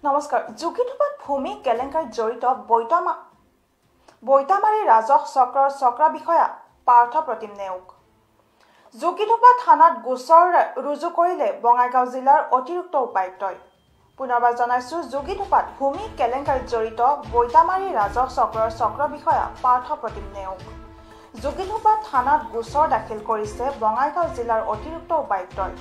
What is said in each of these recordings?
নমস্কাৰ। যোগীথোপাত ভূমি কেলেংকাৰীত জড়িত বৈতামাৰী ৰাজহ চক্ৰৰ চক্ৰ বিষয়া পাৰ্থ প্ৰতিম নেওগ। যোগীথোপা থানাত গোচৰ ৰুজু কৰিলে বঙাইগাঁও জিলাৰ অতিৰিক্ত উপায়ুক্তই। পুনৰবাৰ জনাইছোঁ, যোগীথোপাত ভূমি কেলেংকাৰীত জড়িত বৈতামাৰী ৰাজহ চক্ৰৰ চক্ৰ বিষয়া পাৰ্থ প্ৰতিম নেওগ। যোগীথোপা থানাত গোচৰ দাখিল কৰিছে বঙাইগাঁও জিলাৰ অতিৰিক্ত উপায়ুক্তই।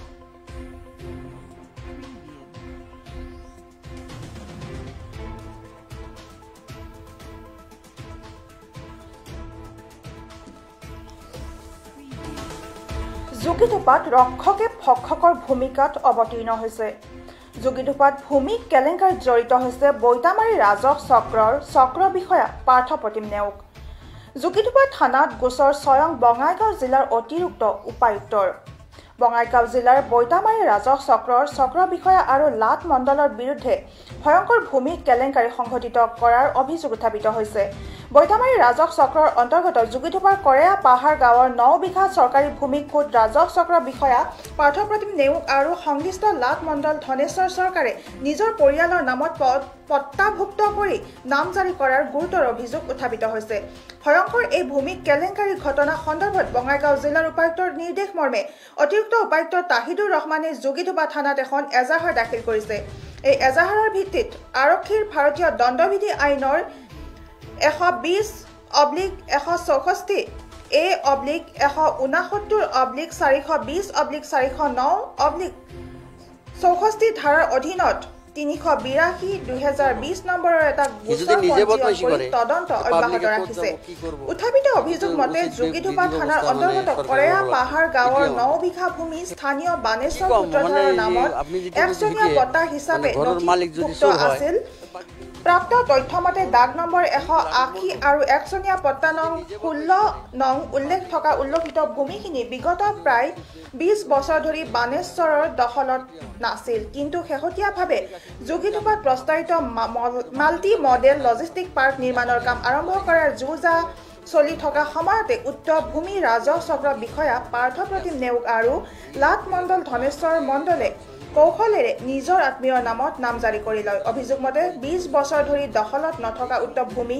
যোগীথোপাত ৰক্ষকে ভক্ষকৰ ভূমিকাত অৱতীৰ্ণ হৈছে। যোগীথোপাত ভূমি কেলেংকাৰীত জড়িত হৈছে বৈতামাৰী ৰাজহ চক্ৰৰ চক্ৰ বিষয়া পাৰ্থ প্ৰতিম নেওগ। যোগীথোপা থানাত গোচৰ স্বয়ং বঙাইগাঁও জিলাৰ অতিৰিক্ত উপায়ুক্তৰ। বঙাইগাঁও জিলাৰ বৈতামাৰী ৰাজহ চক্ৰৰ চক্ৰ বিষয়া আৰু লাট মণ্ডলৰ বিৰুদ্ধে ভয়ংকৰ ভূমি কেলেংকাৰী সংঘটিত কৰাৰ অভিযোগ উত্থাপিত হৈছে। বৈতামাৰী ৰাজহ চক্ৰৰ অন্তৰ্গত যোগীথোপাৰ কৰেয়া পাহাৰ গাঁৱৰ 9 বিঘা চৰকাৰী ভূমি খোদ ৰাজহ চক্ৰ বিষয়া পাৰ্থ প্ৰতিম নেওগ আৰু সংশ্লিষ্ট লাট মণ্ডল ধনেশ্বৰ চৰকাৰে নিজৰ পৰিয়ালৰ নামত পট্টাভুক্ত কৰি নাম জাৰি কৰাৰ গুৰুতৰ অভিযোগ উত্থাপিত হৈছে। ভয়ংকৰ এই ভূমি কেলেংকাৰী ঘটনা সন্দৰ্ভত বঙাইগাঁও জিলাৰ উপায়ুক্তৰ নিৰ্দেশ মৰ্মে অতিৰিক্ত উপায়ুক্ত তাহিদুৰ ৰহমানে যোগীথোপা থানাত এখন এজাহাৰ দাখিল কৰিছে। এই এজাহাৰৰ ভিত্তিত আৰক্ষীৰ ভাৰতীয় দণ্ডবিধি আইনৰ 120/164 A/169/420/409/64 ধাৰাৰ অধীনত 382/2020 নম্বৰৰ এটা গোচৰ কৰি তদন্ত অব্যাহত ৰাখিছে। উত্থাপিত অভিযোগ মতে যোগীথোপা থানাৰ অন্তৰ্গত কৰেয়া পাহাৰ গাঁৱৰ 9 বিঘা ভূমি স্থানীয় বানেশ্বৰ সূত্ৰধাৰৰ নামত একচনীয়া পট্টা হিচাপে নথিভুক্ত আছিল। প্ৰাপ্ত তথ্য মতে দাগ নম্বৰ 180 আৰু একচনীয়া পট্টা নং 16 নং উল্লেখ থকা উল্লেখিত ভূমিখিনি বিগত প্ৰায় 20 বছৰ ধৰি বানেশ্বৰৰ দখলত নাছিল। কিন্তু শেহতীয়াভাৱে যোগীথোপাত প্ৰস্তাৱিত মাল্টি মডেল লজিষ্টিক পাৰ্ক নিৰ্মাণৰ কাম আৰম্ভ কৰাৰ যো-জা চলি থকা সময়তে উক্ত ভূমি ৰাজহ চক্ৰ বিষয়া পাৰ্থ প্ৰতিম নেওগ আৰু লাট মণ্ডল ধনেশ্বৰ মণ্ডলে কৌশলেৰে নিজৰ আত্মীয়ৰ নামত নাম জাৰি কৰি লয়। অভিযোগ মতে 20 বছৰ ধৰি দখলত নথকা উক্ত ভূমি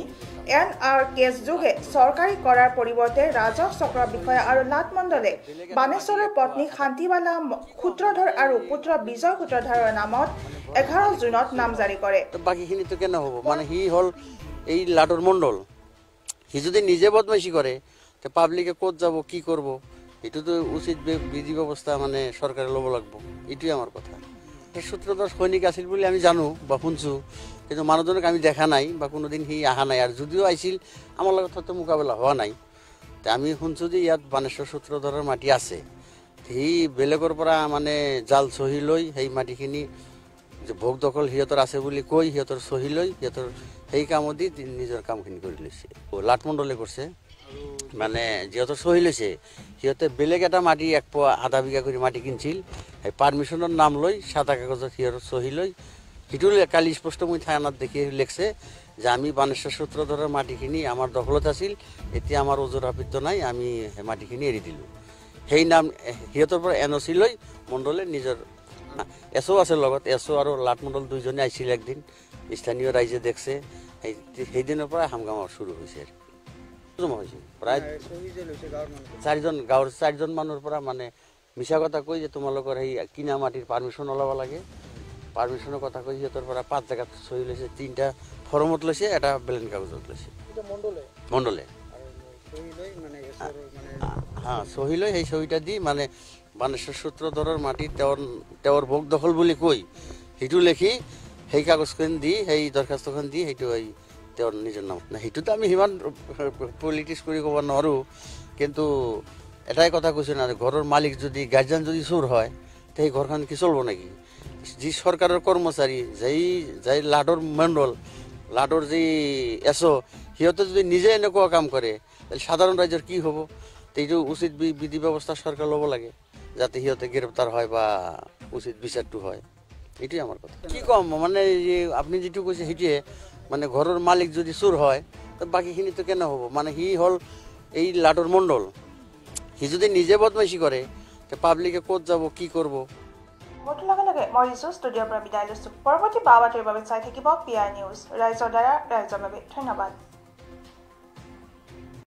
NR কেছ যোগে চৰকাৰী কৰাৰ পৰিৱৰ্তে ৰাজহ চক্ৰ বিষয়া আৰু লাট মণ্ডলে বানেশ্বৰৰ পত্নী শান্তিবালা সূত্ৰধৰ আৰু পুত্ৰ বিজয় সূত্ৰধাৰৰ নামত 11 জুনত নাম জাৰি কৰে। বাকীখিনিতো কেনে হ'ব, মানে সি হ'ল এই লাটৰ মণ্ডল। সি যদি নিজে বদমাইশি কৰে তে পাব্লিকে ক'ত যাব, কি কৰিব, এইটোতো উচিত বিধি ব্যৱস্থা মানে চৰকাৰে ল'ব লাগিব। এইটোৱে আমাৰ কথা। সূত্ৰধৰ সৈনিক আছিল বুলি আমি জানো বা শুনছোঁ, কিন্তু মানুহজনক আমি দেখা নাই বা কোনোদিন সি অহা নাই। আৰু যদিও আহিছিল আমাৰ লগত হয়তো মোকাবিলা হোৱা নাই। আমি শুনছোঁ যে ইয়াত বানেশ্বৰ সূত্ৰধৰৰ মাটি আছে। সি বেলেগৰ পৰা মানে জাল চহি লৈ সেই মাটিখিনি যে ভোগ দখল সিহঁতৰ আছে বুলি কৈ সিহঁতৰ চহি লৈ সিহঁতৰ সেই কামত দি নিজৰ কামখিনি কৰি লৈছে। লাট মণ্ডলে কৰিছে, মানে যিহঁতৰ চহি লৈছে সিহঁতে বেলেগ এটা মাটি 1.5 বিঘা কৰি মাটি কিনছিল। সেই পাৰ্মিশ্যনৰ নাম লৈ সাদা কাগজত সিহঁতৰ চহি লৈ সেইটো কালি স্পষ্ট মই থানাত দেখি লেখছে যে আমি বানেশ্বৰ সূত্ৰধৰৰ মাটিখিনি আমাৰ দখলত আছিল, এতিয়া আমাৰ ওজৰ আপত্তি নাই, আমি সেই মাটিখিনি এৰি দিলোঁ। সেই নাম সিহঁতৰ পৰা NOC লৈ মণ্ডলে নিজৰ এছও আছে লগত, এছও আৰু লাট মণ্ডল দুইজনে আহিছিল একদিন, স্থানীয় ৰাইজে দেখছে। সেইদিনৰ পৰা হামগামা শুৰু হৈছে। প্ৰায় 4জন মানুহৰ পৰা মানে মিছা কথা কৈ যে তোমালোকৰ সেই কিনা মাটিৰ পাৰ্মিশ্যন ওলাব লাগে, পাৰ্মিশ্যনৰ কথা কৈ সিহঁতৰ পৰা 5 জেগাত চহী লৈছে, 3টা ফৰ্মত লৈছে, এটা বেলেন কাগজত লৈছে মণ্ডলে। চহী লৈ সেই চহীটা দি মানে বানেশ্বৰ সূত্ৰধৰৰ মাটি তেওঁৰ ভোগ দখল বুলি কৈ সেইটো লিখি সেই কাগজখন দি সেই দৰখাস্তখন দি সেইটো তেওঁৰ নিজৰ নাম। সেইটোতো আমি সিমান পলিটিক্স কৰি ক'ব নোৱাৰোঁ, কিন্তু এটাই কথা কৈছোঁ না, ঘৰৰ মালিক যদি গাৰ্জেন যদি চোৰ হয় সেই ঘৰখন কি চলিব নেকি? যি চৰকাৰৰ কৰ্মচাৰী, যাই লাটৰ মণ্ডল, লাটৰ যি এছও, সিহঁতে যদি নিজে এনেকুৱা কাম কৰে সাধাৰণ ৰাইজৰ কি হ'ব? এইটো উচিত বিধি ব্যৱস্থা চৰকাৰ ল'ব লাগে, যাতে সিহঁতে গ্ৰেপ্তাৰ হয় বা উচিত বিচাৰটো হয়। এইটোৱে আমাৰ কথা। কি ক'ম, মানে আপুনি যিটো কৈছে সেইটোৱে, মানে ঘৰৰ মালিক যদি চোৰ হয় তো বাকীখিনিতো কেনে হ'ব? মানে সি হ'ল এই লাটৰ মণ্ডল। সি যদি নিজে বদমাইশি কৰে তে পাব্লিকে ক'ত যাব, কি কৰিব? খবৰটোৰ লগে লগে মই ৰিজু ষ্টুডিঅ'ৰ পৰা বিদায় লৈছোঁ। পৰৱৰ্তী বা বাতৰিৰ বাবে চাই থাকিব PI নিউজ। ৰাইজৰ দ্বাৰা ৰাইজৰ বাবে। ধন্যবাদ।